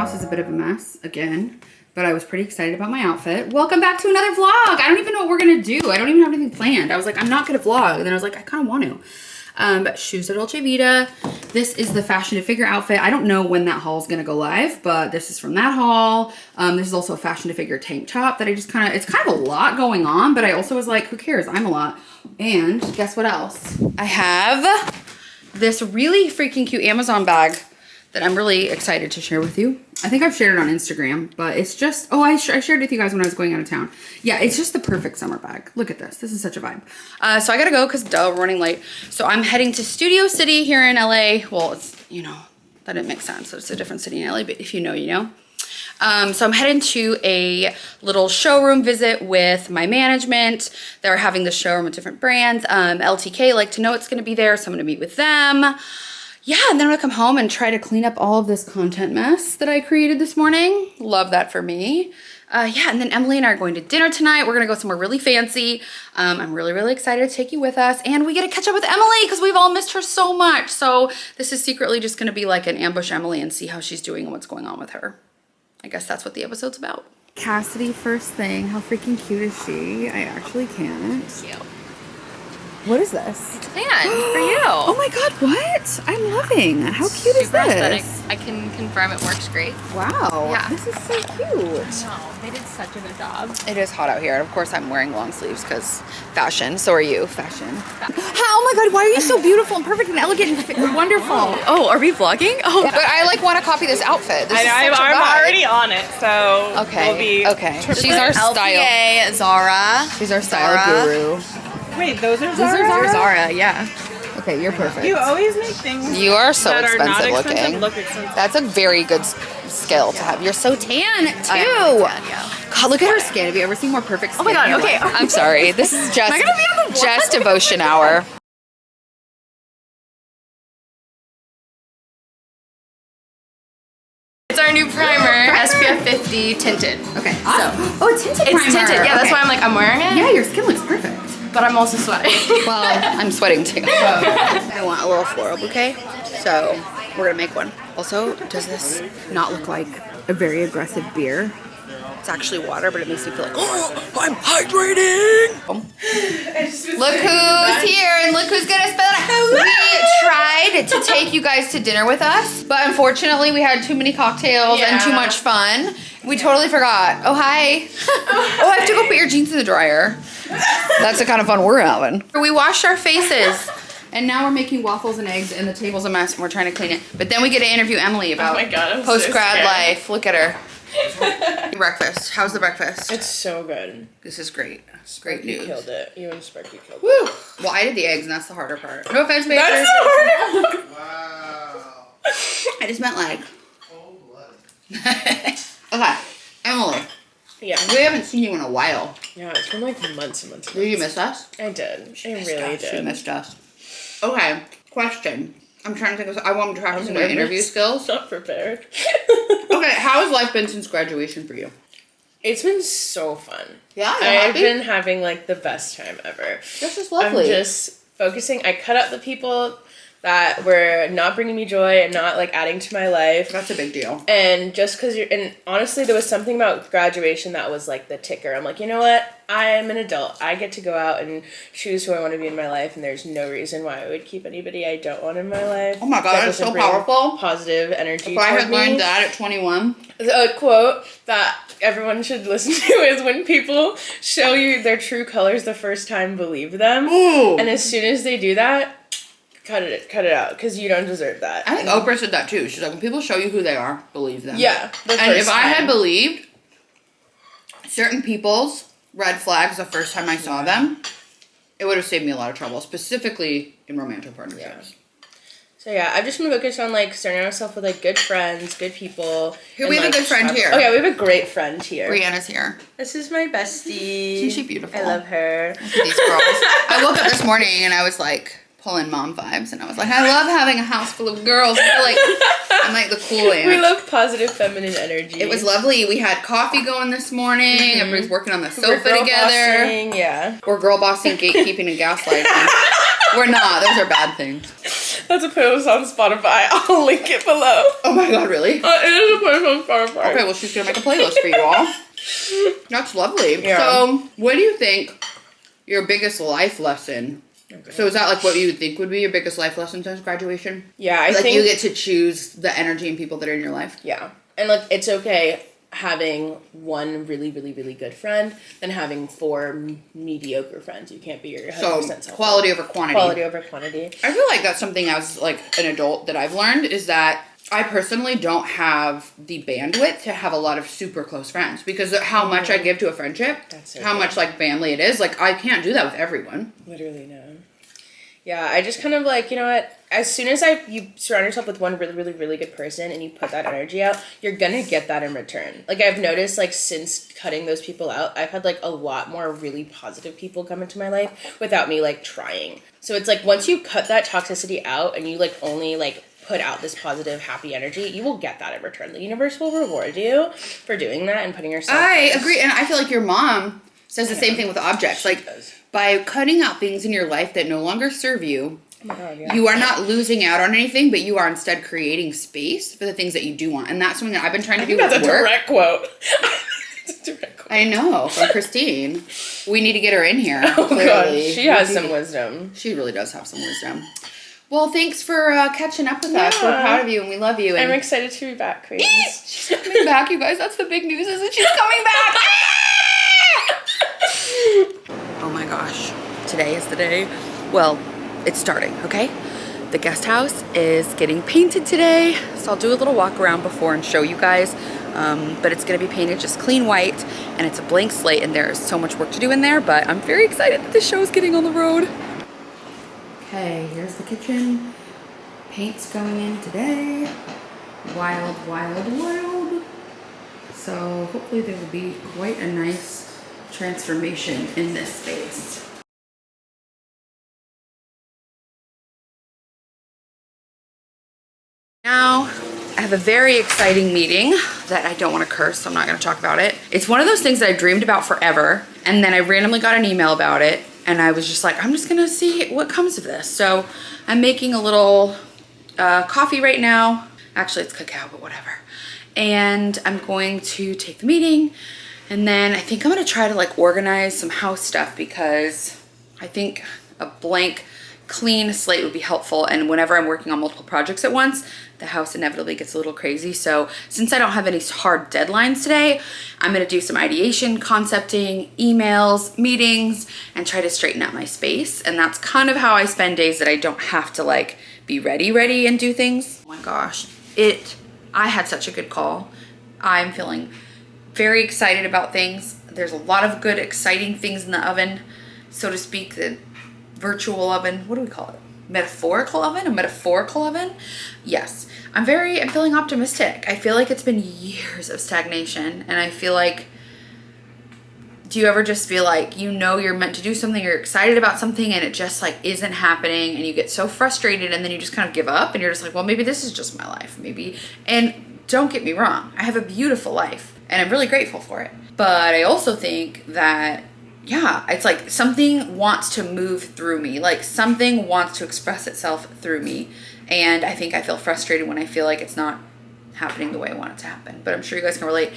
house is a bit of a mess again, but I was pretty excited about my outfit. Welcome back to another vlog. I don't even know what we're gonna do. I don't even have anything planned. I was like, I'm not gonna vlog. And then I was like, I kind of want to. But shoes at Dolce Vita. This is the Fashion to Figure outfit. I don't know when that haul is gonna go live, but this is from that haul. This is also a Fashion to Figure tank top that I just kind of, it's kind of a lot going on, but I also was like, who cares? I'm a lot. And guess what else? I have this really freaking cute Amazon bag that I'm really excited to share with you. I think I've shared it on Instagram, but it's just, oh, I shared it with you guys when I was going out of town. Yeah, it's just the perfect summer bag. Look at this. This is such a vibe. So I gotta go because duh, we're running late. So I'm heading to Studio City here in LA. Well, it's, you know, that didn't make sense. It's a different city in LA, but if you know, you know. So I'm heading to a little showroom visit with my management. They're having the showroom with different brands. LTK like to know it's gonna be there, so I'm gonna meet with them. Yeah, and then I'm gonna come home and try to clean up all of this content mess that I created this morning. Love that for me. Yeah, and then Emily and I are going to dinner tonight. We're gonna go somewhere really fancy. I'm really, really excited to take you with us. And we get to catch up with Emily because we've all missed her so much. So this is secretly just gonna be like an ambush Emily and see how she's doing and what's going on with her. I guess that's what the episode's about. Cassidy first thing. How freaking cute is she? I actually can't. Cute. What is this? It's planned for you. Oh my god, what? I'm loving. How cute is Super this? aesthetic. I can confirm it works great. Wow. Yeah. This is so cute. No, they did such a good job. It is hot out here. And of course I'm wearing long sleeves because fashion. So are you. Fashion. Oh my god, why are you so beautiful and perfect and elegant and wonderful? Oh, are we vlogging? Oh, but I like want to copy this outfit. This I'm already on it, so okay. we'll be She's our style. LPA, Zara. She's our style guru. Wait, those are These Zara? are Zara, yeah. Okay, you're perfect. You always make things You are so that are not expensive expensive looking. look expensive. That's a very good skill to have. You're so tan too. I am tan, yeah. God, look at her skin. Have you ever seen more perfect skin? Oh my god, in your okay. life? I'm sorry. This is just, Am I gonna be on the vlog? just devotion hour. It's our new primer, SPF 50 tinted. Okay. So, Oh, it's tinted primer. it's tinted. Yeah, that's why I'm like, I'm wearing it. Yeah, your skin looks perfect. But I'm also sweating. Well, I'm sweating too. I want a little floral bouquet, so we're gonna make one. Also, does this not look like a very aggressive beer? It's actually water, but it makes me feel like, oh, I'm hydrating. Look who's here and look who's gonna spill it. We tried to take you guys to dinner with us, but unfortunately we had too many cocktails and too much fun. We totally forgot. Oh, hi. Oh, I have to go put your jeans in the dryer. That's the kind of fun we're having. We washed our faces. And now we're making waffles and eggs and the table's a mess and we're trying to clean it. But then we get to interview Emily about post-grad life. Look at her. Breakfast. How's the breakfast? It's so good. This is great. Great You news. killed it. You and Sparky killed it. Woo! Well, I did the eggs and that's the harder part. No offense, baby. That's the hard. Wow. I just meant like. Okay, Emily. Yeah. We haven't seen you in a while. Yeah, it's been like months and months. Did you miss us? I did. I really She did. missed us. Okay, question. I'm trying to think of, I want to practice my interview skills. Not prepared. Okay, how has life been since graduation for you? It's been so fun. Yeah, you're I've happy? been having like the best time ever. This is lovely. I'm just focusing. I cut out the people that were not bringing me joy and not like adding to my life. That's a big deal. And just because and honestly, there was something about graduation that was like the ticker. I'm like, you know what? I'm an adult. I get to go out and choose who I want to be in my life, and there's no reason why I would keep anybody I don't want in my life. Oh my god, That that's so doesn't bring powerful. Positive energy. If I toward had me. learned that at 21. A quote that everyone should listen to is when people show you their true colors the first time, believe them. Ooh. And as soon as they do that, cut it out, because you don't deserve that. I think Oprah said that too. She's like, when people show you who they are, believe them. Yeah. And if I had believed certain people's red flags the first time I saw them, it would have saved me a lot of trouble, specifically in romantic partnerships. So yeah, I've just been focused on like surrounding myself with like good friends, good people. Here we have a good friend here. Oh yeah, we have a great friend here. Brianna's here. This is my bestie. Isn't she beautiful? I love her. Look at these girls. I woke up this morning and I was like pulling mom vibes, and I was like, I love having a house full of girls. I feel like I'm like the cool aunt. We love positive feminine energy. It was lovely. We had coffee going this morning. Everybody's working on the sofa We're girl together. bossing, yeah. We're girl bossing, gatekeeping, and gaslighting. We're not. Those are bad things. That's a playlist on Spotify. I'll link it below. Oh my god, really? It is a playlist on Spotify. Okay, well, she's gonna make a playlist for you all. That's lovely. Yeah. So, what do you think your biggest life lesson? Okay. So, is that like what you would think would be your biggest life lesson since graduation? Yeah, I like think you get to choose the energy and people that are in your life. Yeah, and like it's okay having one really, really, really good friend than having 4 mediocre friends. You can't be your 100% So, quality over quantity. Quality over quantity. I feel like that's something as like an adult that I've learned is that I personally don't have the bandwidth to have a lot of super close friends because of how much I give to a friendship, That's so how good. much like family it is. Like I can't do that with everyone. Literally no. Yeah, I just kind of like, you know what? As soon as you surround yourself with one really, really, really good person and you put that energy out, you're gonna get that in return. Like I've noticed, like since cutting those people out, I've had like a lot more really positive people come into my life without me like trying. So it's like once you cut that toxicity out and you like only like put out this positive, happy energy, you will get that in return. The universe will reward you for doing that and putting yourself. I agree, and I feel like your mom says the same thing with objects. Like by cutting out things in your life that no longer serve you. Oh my God, yeah. You are not losing out on anything, but you are instead creating space for the things that you do want. And that's something that I've been trying to do with That's a work. direct quote. That's a direct quote. I know, from Christine. We need to get her in here. Oh clearly. God, she has some wisdom. She really does have some wisdom. Well, thanks for catching up with us. We're Yeah. proud of you and we love you. And I'm excited to be back, Queens. she's coming back, you guys. That's the big news is that she's coming back. Oh my gosh. Today is the day. Well, it's starting, okay? The guest house is getting painted today. So I'll do a little walk around before and show you guys. But it's gonna be painted just clean white and it's a blank slate and there is so much work to do in there, but I'm very excited that this show is getting on the road. Okay, here's the kitchen. Paint's going in today. Wild, wild, wild. So hopefully there will be quite a nice transformation in this space. Now, I have a very exciting meeting that I don't want to curse, so I'm not going to talk about it. It's one of those things that I've dreamed about forever, and then I randomly got an email about it, and I was just like, I'm just going to see what comes of this. So I'm making a little coffee right now. Actually, it's cacao, but whatever. And I'm going to take the meeting, and then I think I'm going to try to like organize some house stuff because I think a blank clean slate would be helpful, and whenever I'm working on multiple projects at once, the house inevitably gets a little crazy. So since I don't have any hard deadlines today, I'm gonna do some ideation, concepting, emails, meetings, and try to straighten out my space. And that's kind of how I spend days that I don't have to like be ready and do things. Oh my gosh, I had such a good call. I'm feeling very excited about things. There's a lot of good, exciting things in the oven, so to speak. The virtual oven, what do we call it? Metaphorical oven? A metaphorical oven? Yes. I'm feeling optimistic. I feel like it's been years of stagnation, and I feel like, do you ever just feel like you know you're meant to do something, you're excited about something, and it just like isn't happening, and you get so frustrated, and then you just kind of give up, and you're just like, well, maybe this is just my life, maybe. And don't get me wrong, I have a beautiful life, and I'm really grateful for it. But I also think that yeah, it's like something wants to move through me. Like something wants to express itself through me. And I think I feel frustrated when I feel like it's not happening the way I want it to happen. But I'm sure you guys can relate.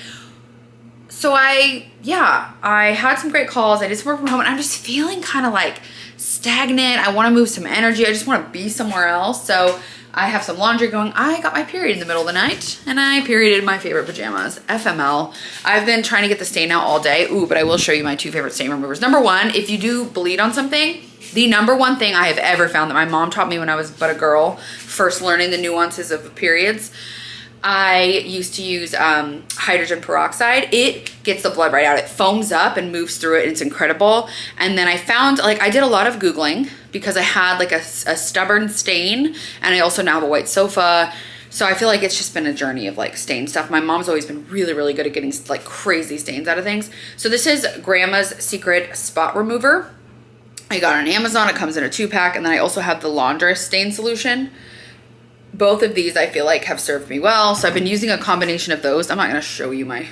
So I had some great calls. I did some work from home and I'm just feeling kind of like stagnant. I want to move some energy. I just want to be somewhere else. So I have some laundry going. I got my period in the middle of the night and I perioded my favorite pajamas, FML. I've been trying to get the stain out all day. Ooh, but I will show you my 2 favorite stain removers. Number 1, if you do bleed on something, the number 1 thing I have ever found that my mom taught me when I was but a girl, first learning the nuances of periods, I used to use hydrogen peroxide. It gets the blood right out. It foams up and moves through it. And it's incredible. And then I found, like, I did a lot of Googling because I had like a stubborn stain, and I also now have a white sofa. So I feel like it's just been a journey of like stain stuff. My mom's always been really, really good at getting like crazy stains out of things. So this is Grandma's Secret Spot Remover. I got it on Amazon. It comes in a 2-pack. And then I also have the Laundress stain solution. Both of these I feel like have served me well. So I've been using a combination of those. I'm not going to show you my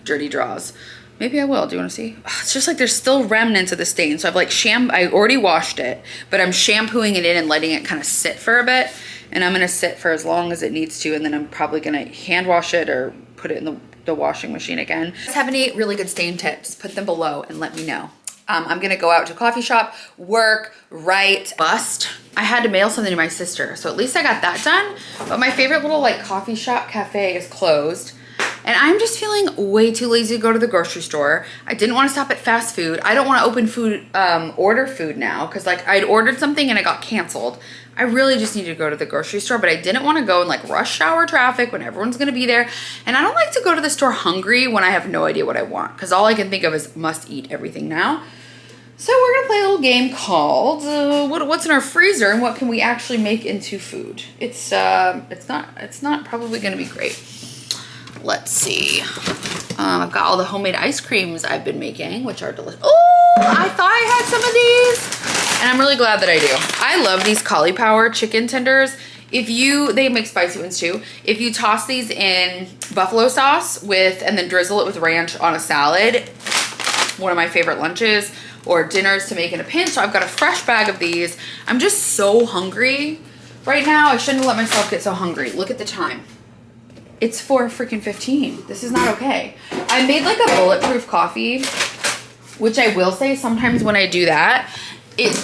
dirty draws. Maybe I will. Do you want to see? It's just like there's still remnants of the stain. So I've like I already washed it, but I'm shampooing it in and letting it kind of sit for a bit. And I'm going to sit for as long as it needs to. And then I'm probably going to hand wash it or put it in the washing machine again. If you guys have any really good stain tips, put them below and let me know. I'm going to go out to a coffee shop, work, write, bust. I had to mail something to my sister. So at least I got that done. But my favorite little like coffee shop cafe is closed. And I'm just feeling way too lazy to go to the grocery store. I didn't want to stop at fast food. I don't want to open food, order food now. Cause like I'd ordered something and it got canceled. I really just needed to go to the grocery store, but I didn't want to go in like rush hour traffic when everyone's going to be there. And I don't like to go to the store hungry when I have no idea what I want. Cause all I can think of is must eat everything now. So we're going to play a little game called what's in our freezer and what can we actually make into food. It's not probably going to be great. Let's see. I've got all the homemade ice creams I've been making, which are delicious. Oh, I thought I had some of these, and I'm really glad that I do. I love these cauliflower chicken tenders. They make spicy ones too. If you toss these in buffalo sauce and then drizzle it with ranch on a salad, one of my favorite lunches or dinners to make in a pinch. So I've got a fresh bag of these. I'm just so hungry right now. I shouldn't let myself get so hungry. Look at the time. It's 4:15. This is not okay. I made like a bulletproof coffee, which I will say sometimes when I do that,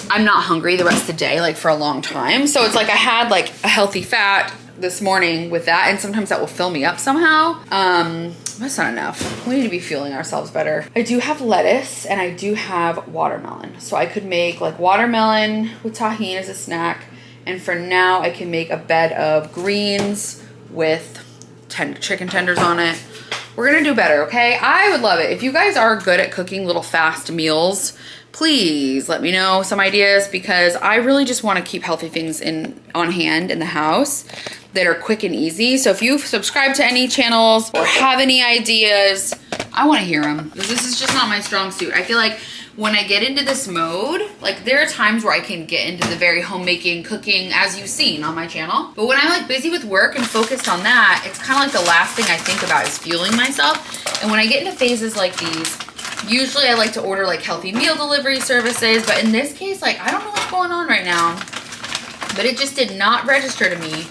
I'm not hungry the rest of the day, like for a long time. So it's like I had like a healthy fat this morning with that, and sometimes that will fill me up somehow. That's not enough. We need to be fueling ourselves better. I do have lettuce and I do have watermelon. So I could make like watermelon with tahini as a snack. And for now, I can make a bed of greens with chicken tenders on it. We're gonna do better, okay? I would love it. If you guys are good at cooking little fast meals, please let me know some ideas, because I really just wanna keep healthy things on hand in the house that are quick and easy. So if you subscribe to any channels or have any ideas, I wanna hear them, because this is just not my strong suit. I feel like when I get into this mode, like there are times where I can get into the very homemaking, cooking, as you've seen on my channel. But when I'm like busy with work and focused on that, it's kind of like the last thing I think about is fueling myself. And when I get into phases like these, usually I like to order like healthy meal delivery services. But in this case, like I don't know what's going on right now, but it just did not register to me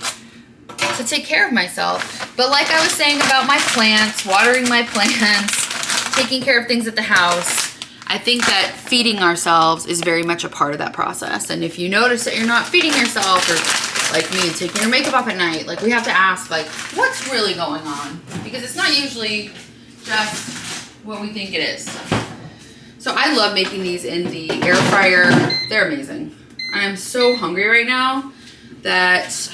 to take care of myself. But like I was saying about my plants, watering my plants, taking care of things at the house, I think that feeding ourselves is very much a part of that process. And if you notice that you're not feeding yourself, or like me, taking your makeup off at night, like we have to ask like, what's really going on? Because it's not usually just what we think it is. So I love making these in the air fryer. They're amazing. I am so hungry right now that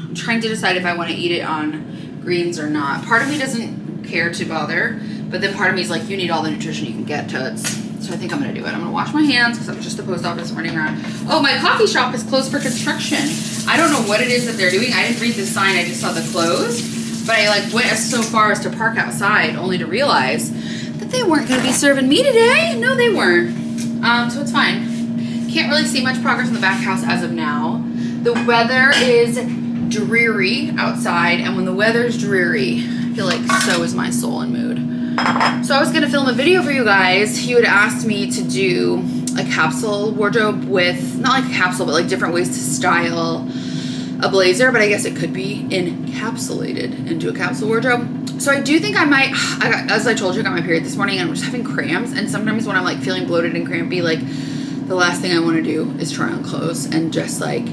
I'm trying to decide if I want to eat it on greens or not. Part of me doesn't care to bother, but then part of me is like, you need all the nutrition you can get, Toots. So I think I'm gonna do it. I'm gonna wash my hands because I'm just at the post office running around. Oh, my coffee shop is closed for construction. I don't know what it is that they're doing. I didn't read the sign, I just saw the close. But I like went so far as to park outside only to realize that they weren't gonna be serving me today. No, they weren't. So it's fine. Can't really see much progress in the back house as of now. The weather is dreary outside, and when the weather's dreary, I feel like so is my soul and mood. So I was gonna film a video for you guys. You had asked me to do a capsule wardrobe with, not like a capsule, but like different ways to style a blazer, but I guess it could be encapsulated into a capsule wardrobe. So I do think I might, as I told you, I got my period this morning and I'm just having cramps. And sometimes when I'm like feeling bloated and crampy, like the last thing I wanna do is try on clothes, and just like,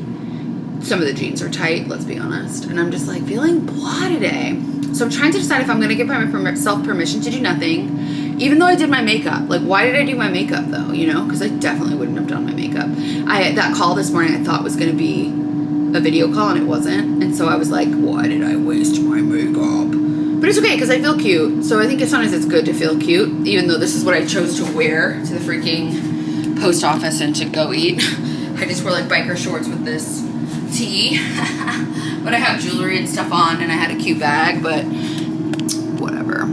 some of the jeans are tight, let's be honest. And I'm just like feeling blah today. So I'm trying to decide if I'm gonna give myself permission to do nothing, even though I did my makeup. Like, why did I do my makeup though, you know? Because I definitely wouldn't have done my makeup. That call this morning I thought was gonna be a video call and it wasn't. And so I was like, why did I waste my makeup? But it's okay because I feel cute. So I think sometimes it's good to feel cute, even though this is what I chose to wear to the freaking post office and to go eat. I just wore like biker shorts with this tee. But I have jewelry and stuff on, and I had a cute bag, but whatever.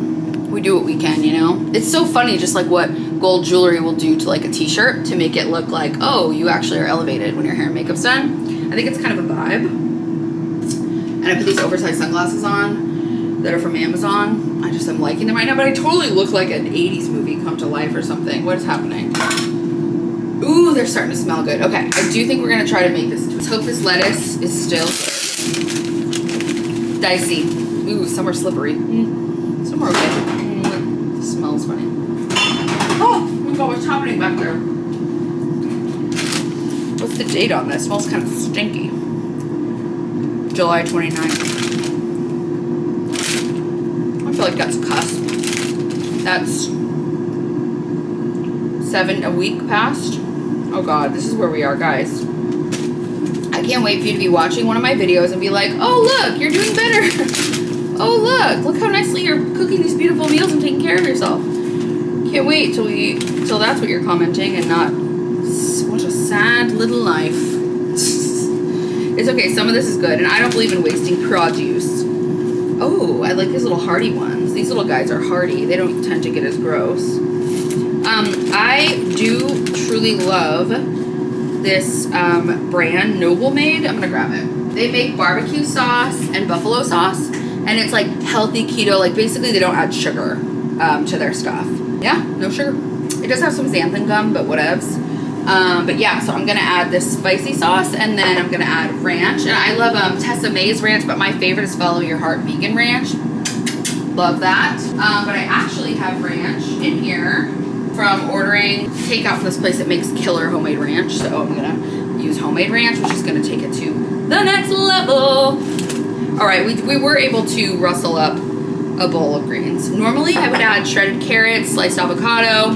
We do what we can, you know? It's so funny just like what gold jewelry will do to like a t-shirt to make it look like, oh, you actually are elevated when your hair and makeup's done. I think it's kind of a vibe. And I put these oversized sunglasses on that are from Amazon. I just am liking them right now, but I totally look like an 80s movie come to life or something. What is happening? Ooh, they're starting to smell good. Okay, I do think we're gonna try to make this. Let's hope this lettuce is still good. Dicey. Ooh, some are slippery. Some are okay. It smells funny. Oh my god, what's happening back there? What's the date on this? It smells kind of stinky. July 29th. I feel like that's cusp. That's a week past. Oh god, this is where we are, guys. I can't wait for you to be watching one of my videos and be like, oh look, you're doing better. Oh look how nicely you're cooking these beautiful meals and taking care of yourself. Can't wait till that's what you're commenting and not what a sad little life. It's okay, some of this is good, and I don't believe in wasting produce. Oh, I like these little hardy ones. These little guys are hardy. They don't tend to get as gross. I do truly love this brand, Noble Made. I'm gonna grab it. They make barbecue sauce and buffalo sauce, and it's like healthy keto. Like basically they don't add sugar to their stuff. Yeah, no sugar. It does have some xanthan gum, but whatevs. But yeah, so I'm gonna add this spicy sauce, and then I'm gonna add ranch. And I love Tessa Mae's ranch, but my favorite is Follow Your Heart vegan ranch. Love that. But I actually have ranch in here from ordering takeout from this place that makes killer homemade ranch. So I'm gonna use homemade ranch, which is gonna take it to the next level. All right, we were able to rustle up a bowl of greens. Normally I would add shredded carrots, sliced avocado.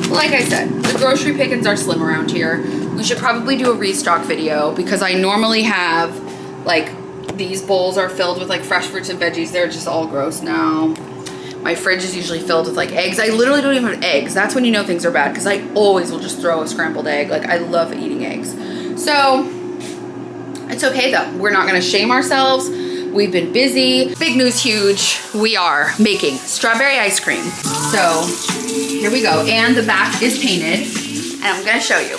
Like I said, the grocery pickings are slim around here. We should probably do a restock video because I normally have like these bowls are filled with like fresh fruits and veggies. They're just all gross now. My fridge is usually filled with like eggs. I literally don't even have eggs. That's when you know things are bad because I always will just throw a scrambled egg. Like I love eating eggs. So it's okay though. We're not gonna shame ourselves. We've been busy. Big news, huge. We are making strawberry ice cream. So here we go. And the back is painted. And I'm gonna show you.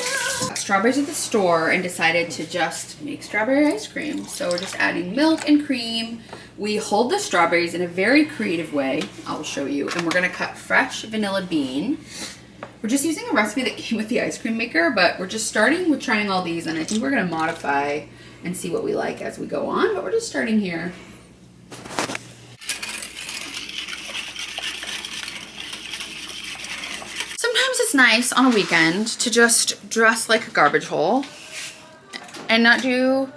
Strawberries at the store and decided to just make strawberry ice cream. So we're just adding milk and cream. We hold the strawberries in a very creative way. I'll show you. And we're gonna cut fresh vanilla bean. We're just using a recipe that came with the ice cream maker, but we're just starting with trying all these, and I think we're gonna modify and see what we like as we go on, but we're just starting here. Sometimes it's nice on a weekend to just dress like a garbage hole and not do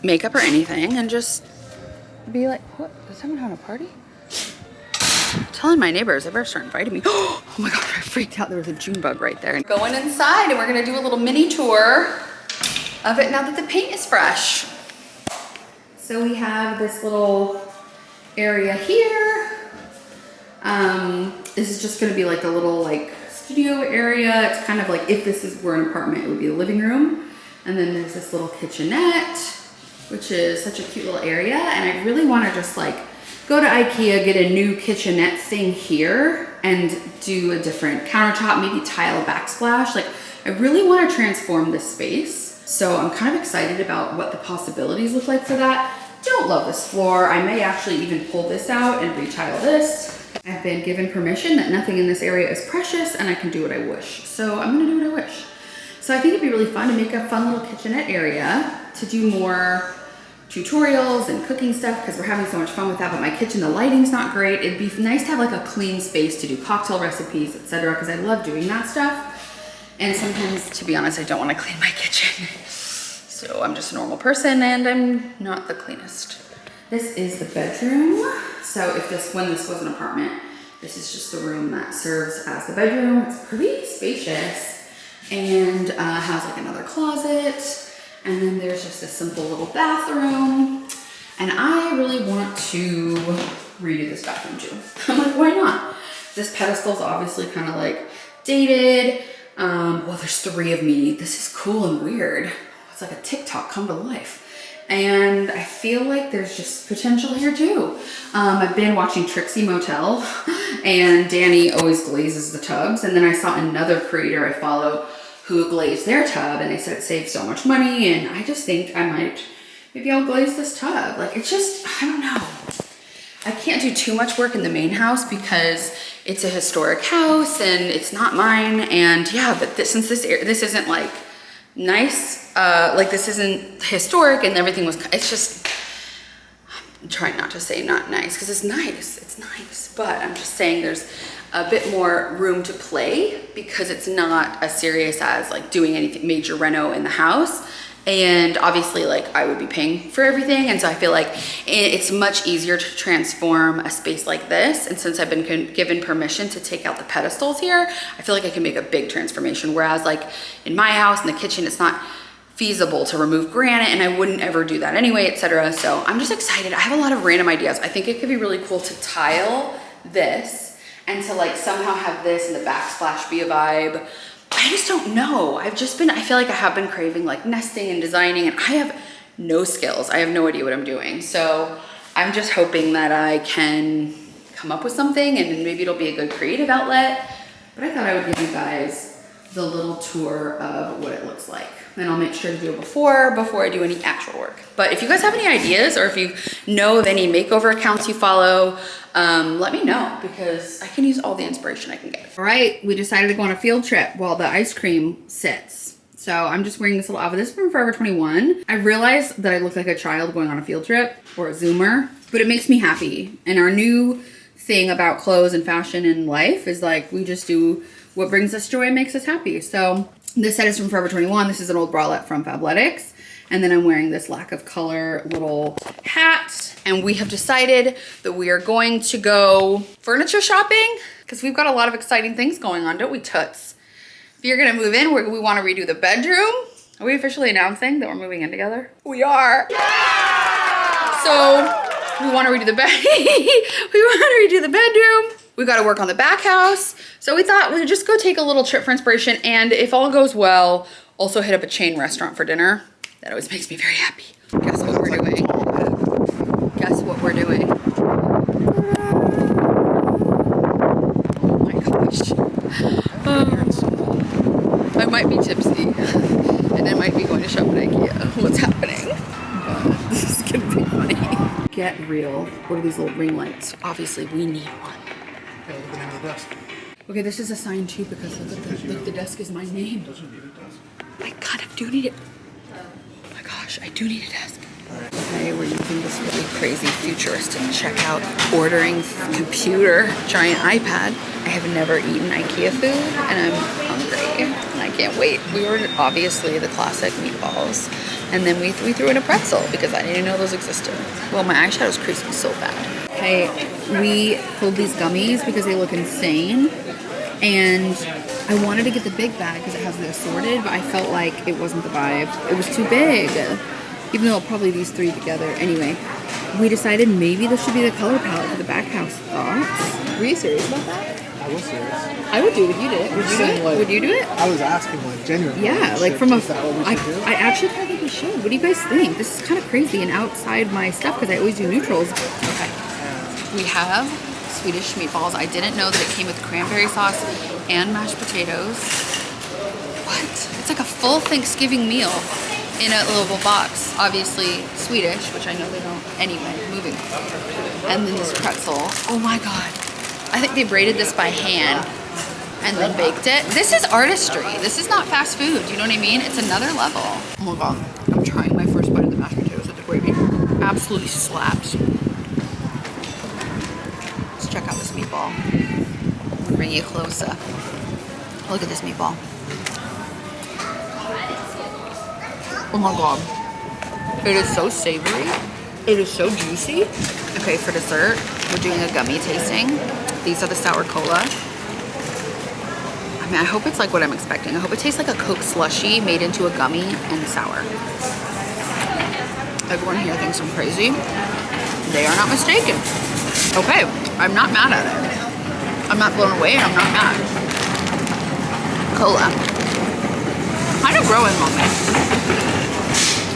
makeup or anything and just be like, what, is someone having a party? I'm telling my neighbors, they better start inviting me. Oh my God, I freaked out. There was a June bug right there. Going inside and we're gonna do a little mini tour of it now that the paint is fresh. So we have this little area here. This is just gonna be like a little like studio area. It's kind of like if this were an apartment, it would be the living room. And then there's this little kitchenette, which is such a cute little area. And I really wanna just like go to Ikea, get a new kitchenette thing here and do a different countertop, maybe tile backsplash. Like I really wanna transform this space. So I'm kind of excited about what the possibilities look like for that. Don't love this floor. I may actually even pull this out and retile this. I've been given permission that nothing in this area is precious and I can do what I wish. So I'm gonna do what I wish. So I think it'd be really fun to make a fun little kitchenette area to do more tutorials and cooking stuff because we're having so much fun with that. But my kitchen, the lighting's not great. It'd be nice to have like a clean space to do cocktail recipes, etc. because I love doing that stuff. And sometimes, to be honest, I don't want to clean my kitchen. So I'm just a normal person and I'm not the cleanest. This is the bedroom. So when this was an apartment, this is just the room that serves as the bedroom. It's pretty spacious and has like another closet. And then there's just a simple little bathroom. And I really want to redo this bathroom too. I'm like, why not? This pedestal's obviously kind of like dated. Well, there's 3 of me. This is cool and weird. It's like a TikTok come to life. And I feel like there's just potential here too. I've been watching Trixie Motel and Danny always glazes the tubs. And then I saw another creator I follow who glazed their tub and they said it saves so much money. And I just think maybe I'll glaze this tub. Like it's just, I don't know. I can't do too much work in the main house because it's a historic house and it's not mine. And yeah, but since this isn't like nice, like this isn't historic and everything was, it's just, I'm trying not to say not nice because it's nice, but I'm just saying there's a bit more room to play because it's not as serious as like doing anything major reno in the house. And obviously like I would be paying for everything. And so I feel like it's much easier to transform a space like this. And since I've been given permission to take out the pedestals here, I feel like I can make a big transformation. Whereas like in my house, in the kitchen, it's not feasible to remove granite and I wouldn't ever do that anyway, etc. So I'm just excited. I have a lot of random ideas. I think it could be really cool to tile this and to like somehow have this and the backsplash be a vibe. I just don't know. I feel like I have been craving like nesting and designing and I have no skills. I have no idea what I'm doing. So I'm just hoping that I can come up with something and maybe it'll be a good creative outlet. But I thought I would give you guys the little tour of what it looks like. And I'll make sure to do it before I do any actual work. But if you guys have any ideas or if you know of any makeover accounts you follow, let me know because I can use all the inspiration I can get. All right, we decided to go on a field trip while the ice cream sits. So I'm just wearing this little outfit. This is from Forever 21. I realized that I look like a child going on a field trip or a Zoomer, but it makes me happy. And our new thing about clothes and fashion and life is like, we just do what brings us joy and makes us happy. So this set is from Forever 21. This is an old bralette from Fabletics. And then I'm wearing this lack of color little hat. And we have decided that we are going to go furniture shopping because we've got a lot of exciting things going on, don't we, Toots? If you're gonna move in, we want to redo the bedroom. Are we officially announcing that we're moving in together? We are. Yeah! So we want to redo the bed. We want to redo the bedroom. We got to work on the back house. So we thought we'd just go take a little trip for inspiration. And if all goes well, also hit up a chain restaurant for dinner. That always makes me very happy. Guess what we're doing? Guess what we're doing? Oh my gosh. I might be tipsy. And I might be going to shop at Ikea. What's happening? But this is going to be funny. Get real. What are these little ring lights? Obviously, we need one. Yeah, look at the desk. Okay, this is a sign too because look, the desk is my name. Doesn't need a desk. I kind of do need it. Oh my gosh, I do need a desk. Okay, we're using this really crazy futuristic checkout ordering computer giant iPad. I have never eaten Ikea food and I'm hungry and I can't wait. We ordered obviously the classic meatballs and then we threw in a pretzel because I didn't know those existed. Well, my eyeshadow's creasing so bad. Okay, we pulled these gummies because they look insane. And I wanted to get the big bag because it has the assorted, but I felt like it wasn't the vibe. It was too big, even though probably these three together. Anyway, we decided maybe this should be the color palette for the back house. Thoughts? Were you serious about that? I was serious. I would do it if you did it. Would you do it? Like, would you do it? I was asking like genuinely. Yeah, like from a. Is that what we should do? I actually kind of think we should. What do you guys think? This is kind of crazy and outside my stuff because I always do neutrals. Okay. We have Swedish meatballs. I didn't know that it came with cranberry sauce and mashed potatoes. What? It's like a full Thanksgiving meal in a little box. Obviously Swedish, which I know they don't anyway. Moving. And then this pretzel. Oh my god. I think they braided this by hand and then baked it. This is artistry. This is not fast food. You know what I mean? It's another level. Oh my god. I'm trying my first bite of the mashed potatoes with the gravy. Absolutely slaps. Let's check out this meatball. Bring you closer. Look at this meatball. Oh my god. It is so savory. It is so juicy. Okay, for dessert, we're doing a gummy tasting. These are the sour cola. I mean, I hope it's like what I'm expecting. I hope it tastes like a Coke slushie made into a gummy and sour. Everyone here thinks I'm crazy. They are not mistaken. Okay, I'm not mad at it. I'm not blown away and I'm not mad. Cola. Kind of growing on me.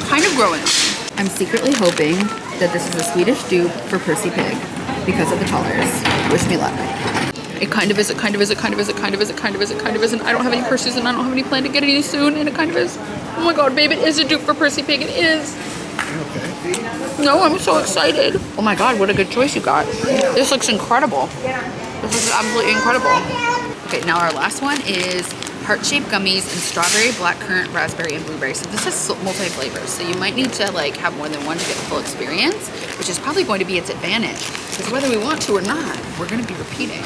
Kind of growing on me. I'm secretly hoping that this is a Swedish dupe for Percy Pig because of the colors. Wish me luck. It kind of is, it kind of is, it kind of is, it kind of is, it kind of is, it kind of is, and I don't have any purses and I don't have any plan to get any soon, and it kind of is. Oh my god, babe, it is a dupe for Percy Pig, it is. Okay. No, I'm so excited. Oh my God, what a good choice you got. This looks incredible. This is absolutely incredible. Okay, now our last one is heart-shaped gummies and strawberry, blackcurrant, raspberry, and blueberry. So this is multi-flavors. So you might need to like have more than one to get the full experience, which is probably going to be its advantage. Because whether we want to or not, we're gonna be repeating.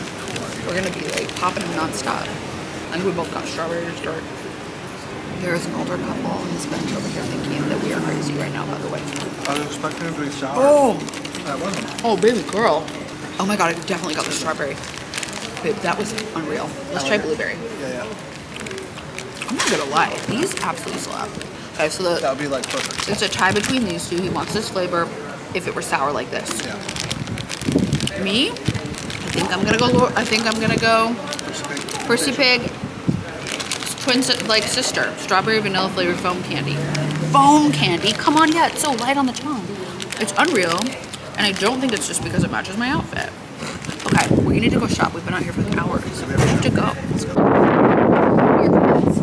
We're gonna be like popping them non-stop. I think we both got strawberry to start. There is an older couple on this bench over here thinking that we are crazy right now, by the way. I was expecting it to be sour. Oh, That wasn't. oh, baby girl. Oh my God, I definitely got the strawberry. Babe, that was unreal. Let's try blueberry. Yeah. I'm not gonna lie, these absolutely slap. Okay, so That would be like perfect. it's a tie between these two. He wants this flavor if it were sour like this. Yeah. Me, I think I'm gonna go Percy Pig. Twin like sister, strawberry vanilla flavored foam candy. Foam candy? Come on, yeah, it's so light on the tongue. It's unreal, and I don't think it's just because it matches my outfit. Okay, we need to go shop. We've been out here for hours. We have to go. Let's go. Here,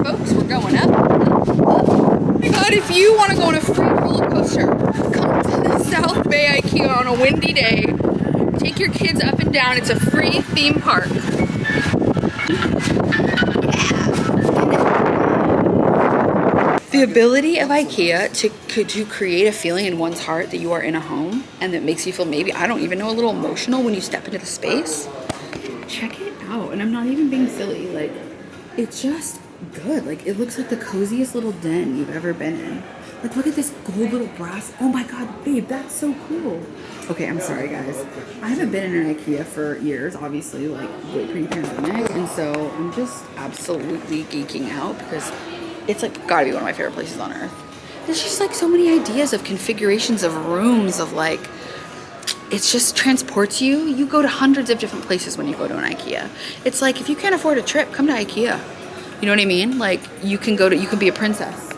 folks, we're going up. Oh my God, if you want to go on a free roller coaster, come to the South Bay Ikea on a windy day. Take your kids up and down. It's a free theme park. The ability of IKEA to create a feeling in one's heart that you are in a home and that makes you feel maybe, I don't even know, a little emotional when you step into the space. Check it out. And I'm not even being silly. Like, it's just good. Like, it looks like the coziest little den you've ever been in. Like, look at this gold little brass. Oh my God, babe, that's so cool. Okay, I'm sorry, guys. I haven't been in an IKEA for years, obviously, like, way pre-pandemic. And so I'm just absolutely geeking out because it's like gotta be one of my favorite places on earth. There's just like so many ideas of configurations of rooms of like, it just transports you. You go to hundreds of different places when you go to an IKEA. It's like if you can't afford a trip, come to IKEA. You know what I mean? Like you can be a princess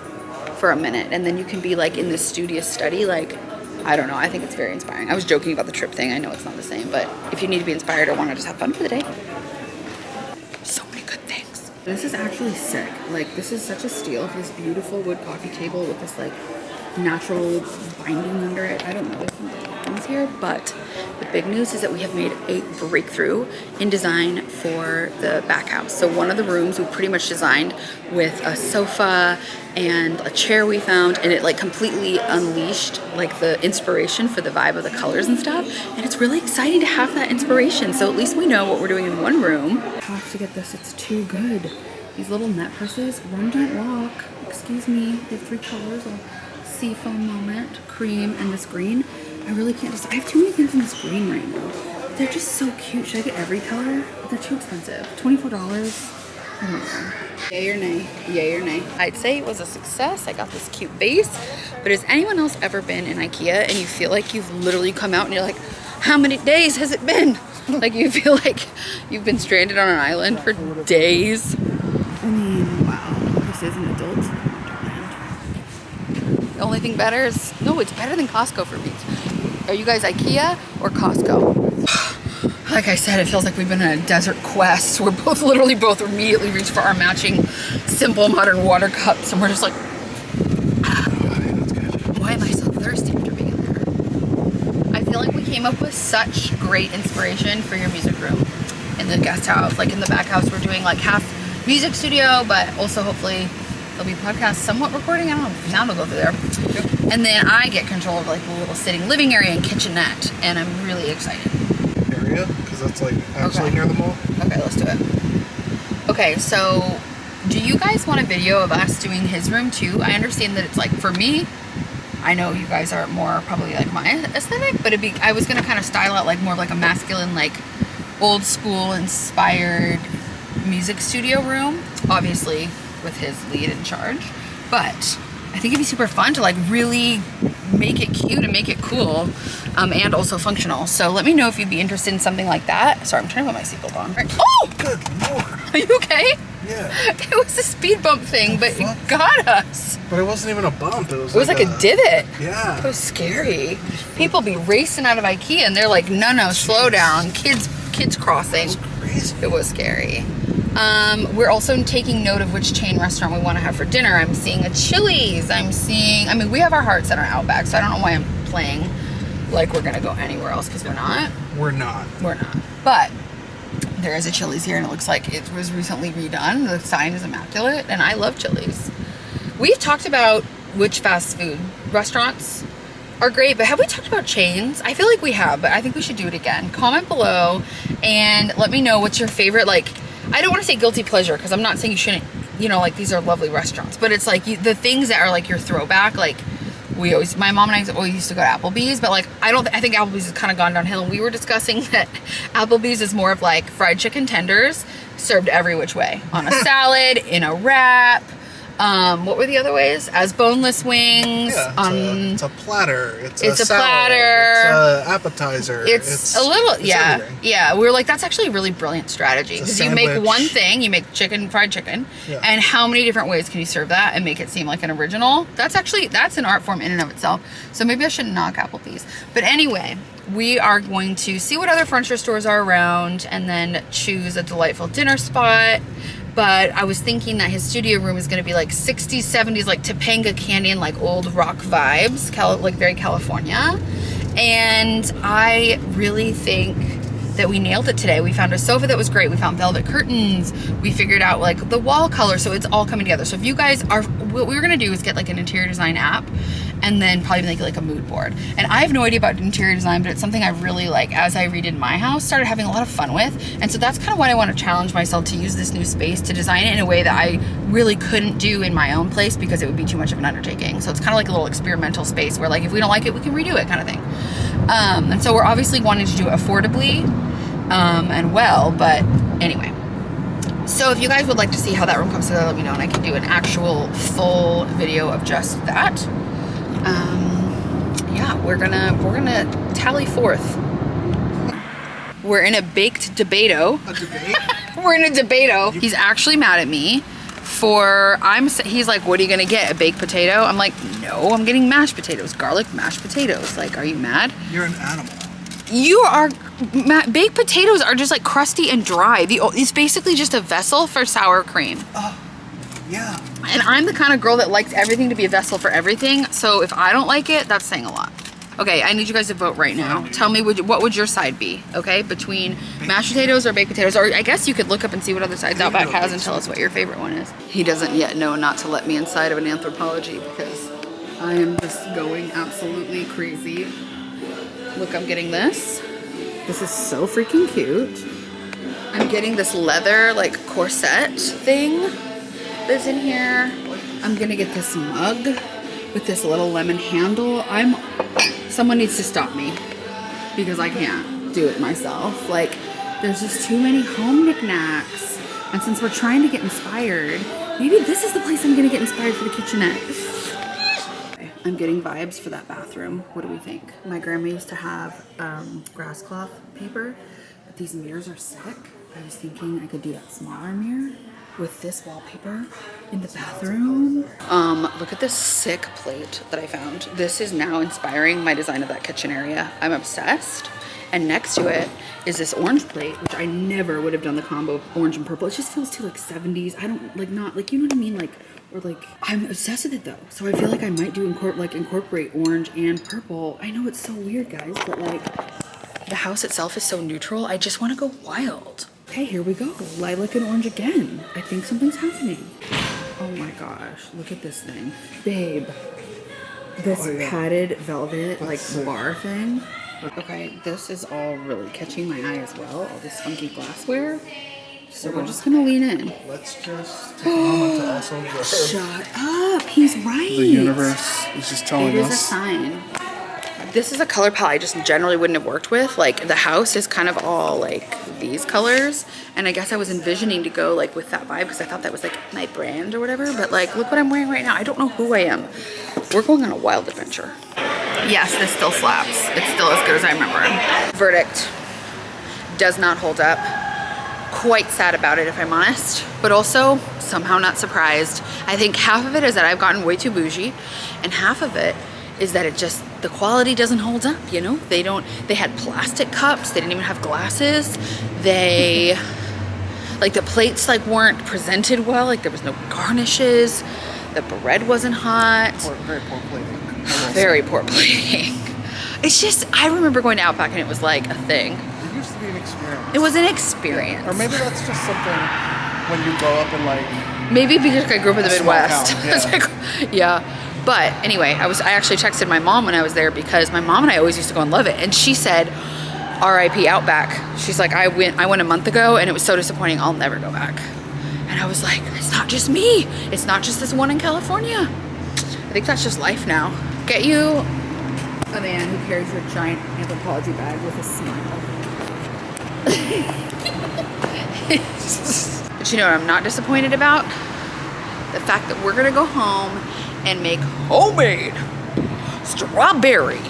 for a minute and then you can be like in this studious study. Like, I don't know. I think it's very inspiring. I was joking about the trip thing. I know it's not the same, but if you need to be inspired or want to just have fun for the day, so many good things. This is actually sick. Like, this is such a steal for this beautiful wood coffee table with this, like, natural binding under it. I don't know if things here, but the big news is that we have made a breakthrough in design for the back house. So one of the rooms we pretty much designed with a sofa and a chair we found, and it like completely unleashed like the inspiration for the vibe of the colors and stuff. And it's really exciting to have that inspiration. So at least we know what we're doing in one room. I have to get this, it's too good. These little net purses, run, don't walk. Excuse me, they have 3 colors. Seafoam moment, cream, and this green. I really can't decide. I have too many things in this green right now. They're just so cute. Should I get every color? But they're too expensive. $24. I don't know. Yay or nay? Yay or nay? I'd say it was a success. I got this cute vase. But has anyone else ever been in IKEA and you feel like you've literally come out and you're like, how many days has it been? Like you feel like you've been stranded on an island for days. I mean, wow. This is an adult. The only thing better is, no, it's better than Costco for me. Are you guys IKEA or Costco? Like I said, it feels like we've been on a desert quest. We're both immediately reached for our matching simple modern water cups. And we're just like, why am I so thirsty after being there? I feel like we came up with such great inspiration for your music room in the guest house. Like in the back house, we're doing like half music studio, but also hopefully there'll be podcasts somewhat recording. I don't know. Now it'll go through there. Yep. And then I get control of like the little sitting living area and kitchenette. And I'm really excited. Area? Because that's like actually near the mall. Okay, let's do it. Okay, so do you guys want a video of us doing his room too? I understand that it's like, for me, I know you guys are more probably like my aesthetic, but I was going to kind of style out like more of like a masculine, like old school inspired music studio room. Obviously, with his lead in charge, but I think it'd be super fun to like really make it cute and make it cool, and also functional. So let me know if you'd be interested in something like that. Sorry, I'm trying to put my seatbelt on. Right. Oh! Good lord. Are you okay? Yeah. It was a speed bump thing, but it got us. But it wasn't even a bump. It was like a divot. Yeah. It was scary. People be racing out of IKEA and they're like, no, slow down. Kids crossing. It was crazy. It was scary. We're also taking note of which chain restaurant we want to have for dinner. I'm seeing a Chili's. I mean, we have our hearts set on Outback, so I don't know why I'm playing like we're gonna go anywhere else because we're not. We're not. We're not. But there is a Chili's here and it looks like it was recently redone. The sign is immaculate and I love Chili's. We've talked about which fast food restaurants are great, but have we talked about chains? I feel like we have, but I think we should do it again. Comment below and let me know what's your favorite, like, I don't want to say guilty pleasure because I'm not saying you shouldn't, you know, like these are lovely restaurants, but it's like the things that are like your throwback, like my mom and I always used to go to Applebee's, but like I think Applebee's has kind of gone downhill, and we were discussing that Applebee's is more of like fried chicken tenders served every which way, on a salad, in a wrap. What were the other ways? As boneless wings. Yeah, it's a platter. It's a platter. It's an appetizer. It's a little, everything. yeah. We were like, that's actually a really brilliant strategy because you make one thing, you make fried chicken, and how many different ways can you serve that and make it seem like an original? That's an art form in and of itself. So maybe I shouldn't knock Applebee's. But anyway, we are going to see what other furniture stores are around and then choose a delightful dinner spot. But I was thinking that his studio room is going to be like 60s, 70s, like Topanga Canyon, like old rock vibes, like very California. And I really think that we nailed it today. We found a sofa that was great. We found velvet curtains. We figured out like the wall color. So it's all coming together. So if you guys are, what we were going to do is get like an interior design app and then probably make like a mood board. And I have no idea about interior design, but it's something I really like, as I redid my house, started having a lot of fun with. And so that's kind of what I want to challenge myself to use this new space to design it in a way that I really couldn't do in my own place because it would be too much of an undertaking. So it's kind of like a little experimental space where like, if we don't like it, we can redo it kind of thing. And so we're obviously wanting to do it affordably and well, but anyway. So if you guys would like to see how that room comes together, let me know and I can do an actual full video of just that. Yeah, we're gonna tally forth. We're in a baked debato. A debate? We're in a debato. He's actually mad at me he's like, what are you gonna get, a baked potato? I'm like, no, I'm getting mashed potatoes, garlic mashed potatoes. Like, are you mad? You're an animal. You are, baked potatoes are just like crusty and dry. It's basically just a vessel for sour cream. Oh, yeah. And I'm the kind of girl that likes everything to be a vessel for everything. So if I don't like it, that's saying a lot. Okay, I need you guys to vote right now. Tell me, what would your side be, okay? Between mashed potatoes or baked potatoes, or I guess you could look up and see what other sides Outback has and tell us what your favorite one is. He doesn't yet know not to let me inside of an Anthropologie because I am just going absolutely crazy. Look, I'm getting this. This is so freaking cute. I'm getting this leather, like, corset thing that's in here. I'm gonna get this mug with this little lemon handle. Someone needs to stop me because I can't do it myself. Like, there's just too many home knickknacks. And since we're trying to get inspired, maybe this is the place I'm gonna get inspired for the kitchenette. I'm getting vibes for that bathroom. What do we think? My grandma used to have grass cloth paper, but these mirrors are sick. I was thinking I could do that smaller mirror with this wallpaper in the bathroom. Look at this sick plate that I found. This is now inspiring my design of that kitchen area. I'm obsessed. And next to it is this orange plate, which I never would have done the combo of orange and purple. It just feels too like 70s. I don't like, not like, you know what I mean? Like, or like, I'm obsessed with it though. So I feel like I might do incorporate orange and purple. I know it's so weird, guys, but like the house itself is so neutral. I just want to go wild. Okay, here we go. Lilac and orange again. I think something's happening. Oh my gosh, look at this thing. Babe, this padded velvet, like bar thing. Okay, this is all really catching my eye as well. All this funky glassware. So we're just gonna lean in. Let's just take a moment to also just... Shut up, he's right. The universe is just telling us. It is a sign. This is a color palette I just generally wouldn't have worked with. Like, the house is kind of all like these colors, and I guess I was envisioning to go like with that vibe because I thought that was like my brand or whatever, but like, look what I'm wearing right now. I don't know who I am. We're going on a wild adventure. Yes, this still slaps. It's still as good as I remember. Verdict does not hold up. Quite sad about it, if I'm honest, but also somehow not surprised. I think half of it is that I've gotten way too bougie, and half of it is that the quality doesn't hold up, you know? They had plastic cups, they didn't even have glasses. The plates like weren't presented well, like there was no garnishes, the bread wasn't hot. Very poor plating. Very poor plating. It's just, I remember going to Outback and it was like a thing. It used to be an experience. It was an experience. Or maybe that's just something when you grow up in like. Maybe because I grew up in the a small Midwest. town, It's like, yeah. But anyway, I actually texted my mom when I was there because my mom and I always used to go and love it. And she said, R.I.P. Outback. She's like, I went a month ago and it was so disappointing. I'll never go back. And I was like, it's not just me. It's not just this one in California. I think that's just life now. Get you a man who carries a giant anthropology bag with a smile. But you know what I'm not disappointed about? The fact that we're gonna go home and make homemade strawberry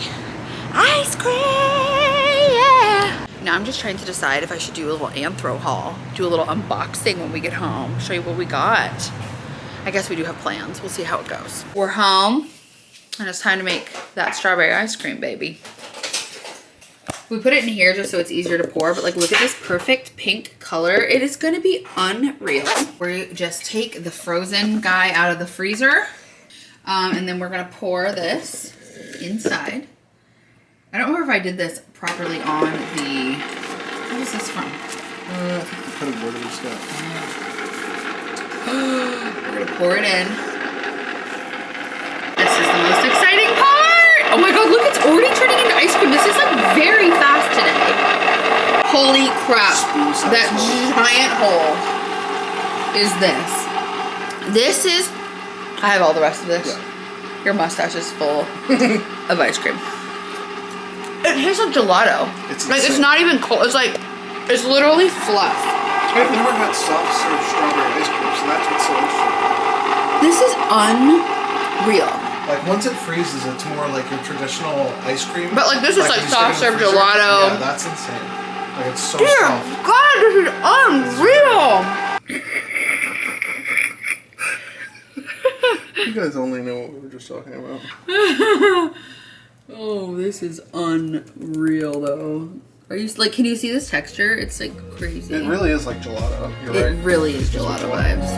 ice cream. Yeah. Now I'm just trying to decide if I should do a little anthro haul, do a little unboxing when we get home, show you what we got. I guess we do have plans. We'll see how it goes. We're home and it's time to make that strawberry ice cream, baby. We put it in here just so it's easier to pour, but like look at this perfect pink color. It is gonna be unreal. We just take the frozen guy out of the freezer and then we're gonna pour this inside. I don't remember if I did this properly on the, what is this from? Kind of border stuff. We're gonna pour it in. This is the most exciting part! Oh my god, look, it's already turning into ice cream. This is like very fast today. Holy crap. That giant hole is this. This is, I have all the rest of this. Yeah. Your mustache is full of ice cream. It tastes like gelato. It's like, it's insane. not even cold. It's like, it's literally fluff. I've never had soft serve strawberry ice cream, so that's what's so interesting. This is unreal. Like once it freezes, it's more like your traditional ice cream. But like this is like you stick it in soft the serve freezer. gelato. Yeah, that's insane. Like it's so Dear soft. God, this is unreal. You guys only know what we were just talking about. Oh, this is unreal though. Are you like, can you see this texture? It's like crazy. It really is like gelato. You're It right. really is gelato vibes.